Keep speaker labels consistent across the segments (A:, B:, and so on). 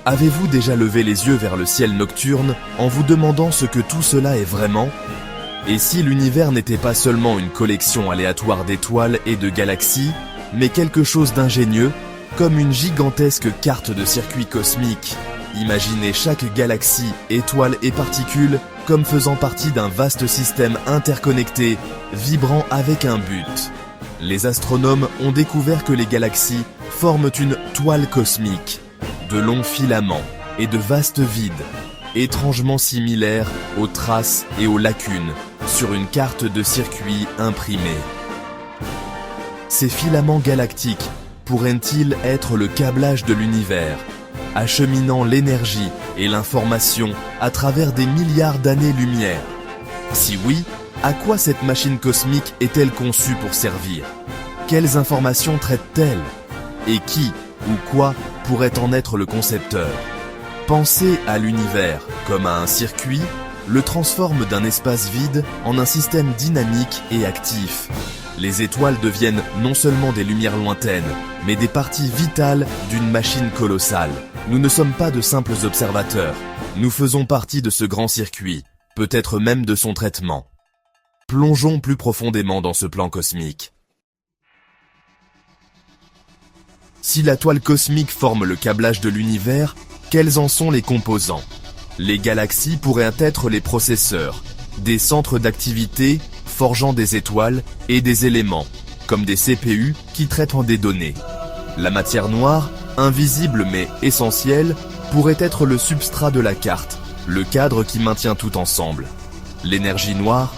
A: Avez-vous déjà levé les yeux vers le ciel nocturne en vous demandant ce que tout cela est vraiment ? Et si l'univers n'était pas seulement une collection aléatoire d'étoiles et de galaxies, mais quelque chose d'ingénieux, comme une gigantesque carte de circuit cosmique. Imaginez chaque galaxie, étoile et particule comme faisant partie d'un vaste système interconnecté, vibrant avec un but. Les astronomes ont découvert que les galaxies forment une toile cosmique, de longs filaments et de vastes vides, étrangement similaires aux traces et aux lacunes sur une carte de circuit imprimée. Ces filaments galactiques pourraient-ils être le câblage de l'univers, acheminant l'énergie et l'information à travers des milliards d'années-lumière? Si oui, à quoi cette machine cosmique est-elle conçue pour servir? Quelles informations traite-t-elle? Et qui ou quoi pourrait en être le concepteur? Penser à l'univers comme à un circuit le transforme d'un espace vide en un système dynamique et actif. Les étoiles deviennent non seulement des lumières lointaines, mais des parties vitales d'une machine colossale. Nous ne sommes pas de simples observateurs. Nous faisons partie de ce grand circuit, peut-être même de son traitement. Plongeons plus profondément dans ce plan cosmique. Si la toile cosmique forme le câblage de l'univers, quels en sont les composants? Les galaxies pourraient être les processeurs, des centres d'activité forgeant des étoiles et des éléments, comme des CPU qui traitent des données. La matière noire, invisible mais essentielle, pourrait être le substrat de la carte, le cadre qui maintient tout ensemble. L'énergie noire,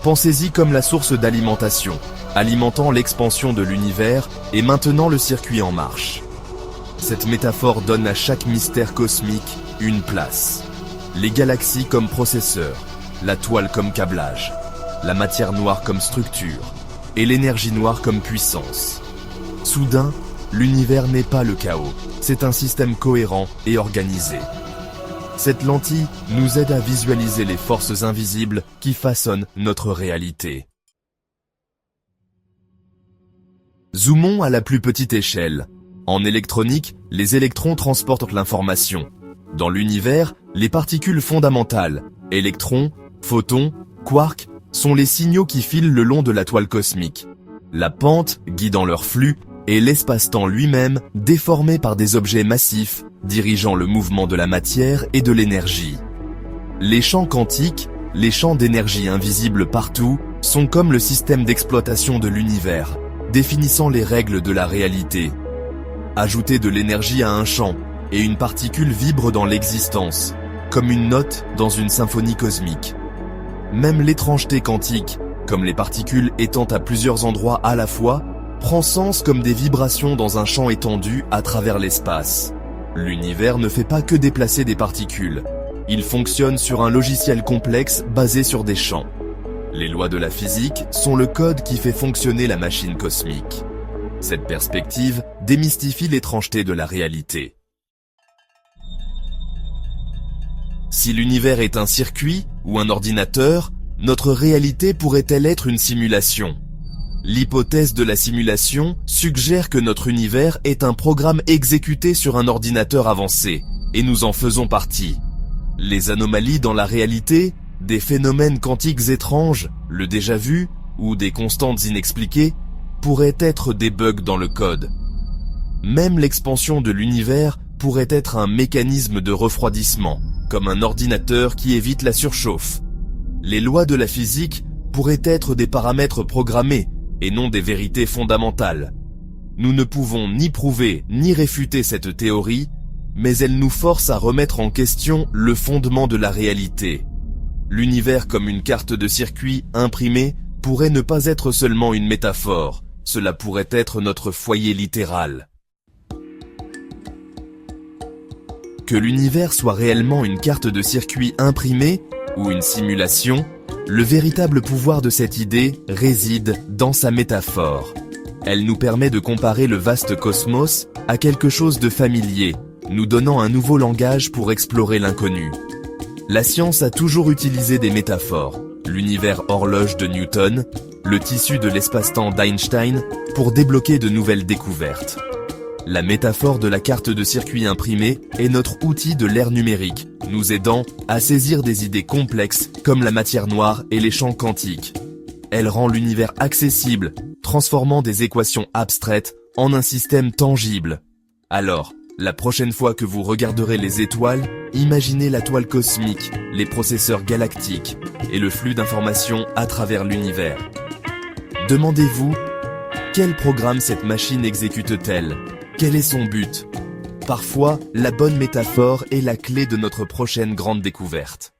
A: pensez-y comme la source d'alimentation, alimentant l'expansion de l'univers et maintenant le circuit en marche. Cette métaphore donne à chaque mystère cosmique une place. Les galaxies comme processeurs, la toile comme câblage, la matière noire comme structure et l'énergie noire comme puissance. Soudain, l'univers n'est pas le chaos, c'est un système cohérent et organisé. Cette lentille nous aide à visualiser les forces invisibles qui façonnent notre réalité. Zoomons à la plus petite échelle. En électronique, les électrons transportent l'information. Dans l'univers, les particules fondamentales, électrons, photons, quarks, sont les signaux qui filent le long de la toile cosmique. La pente, guidant leur flux, et l'espace-temps lui-même, déformé par des objets massifs, dirigeant le mouvement de la matière et de l'énergie. Les champs quantiques, les champs d'énergie invisibles partout, sont comme le système d'exploitation de l'univers, définissant les règles de la réalité. Ajoutez de l'énergie à un champ, et une particule vibre dans l'existence, comme une note dans une symphonie cosmique. Même l'étrangeté quantique, comme les particules étant à plusieurs endroits à la fois, prend sens comme des vibrations dans un champ étendu à travers l'espace. L'univers ne fait pas que déplacer des particules. Il fonctionne sur un logiciel complexe basé sur des champs. Les lois de la physique sont le code qui fait fonctionner la machine cosmique. Cette perspective démystifie l'étrangeté de la réalité. Si l'univers est un circuit ou un ordinateur, notre réalité pourrait-elle être une simulation? L'hypothèse de la simulation suggère que notre univers est un programme exécuté sur un ordinateur avancé, et nous en faisons partie. Les anomalies dans la réalité, des phénomènes quantiques étranges, le déjà-vu, ou des constantes inexpliquées, pourraient être des bugs dans le code. Même l'expansion de l'univers pourrait être un mécanisme de refroidissement, comme un ordinateur qui évite la surchauffe. Les lois de la physique pourraient être des paramètres programmés et non des vérités fondamentales. Nous ne pouvons ni prouver ni réfuter cette théorie, mais elle nous force à remettre en question le fondement de la réalité. L'univers comme une carte de circuit imprimée pourrait ne pas être seulement une métaphore, cela pourrait être notre foyer littéral. Que l'univers soit réellement une carte de circuit imprimée ou une simulation, le véritable pouvoir de cette idée réside dans sa métaphore. Elle nous permet de comparer le vaste cosmos à quelque chose de familier, nous donnant un nouveau langage pour explorer l'inconnu. La science a toujours utilisé des métaphores, l'univers horloge de Newton, le tissu de l'espace-temps d'Einstein, pour débloquer de nouvelles découvertes. La métaphore de la carte de circuit imprimée est notre outil de l'ère numérique, nous aidant à saisir des idées complexes comme la matière noire et les champs quantiques. Elle rend l'univers accessible, transformant des équations abstraites en un système tangible. Alors, la prochaine fois que vous regarderez les étoiles, imaginez la toile cosmique, les processeurs galactiques et le flux d'informations à travers l'univers. Demandez-vous, quel programme cette machine exécute-t-elle ? Quel est son but ? Parfois, la bonne métaphore est la clé de notre prochaine grande découverte.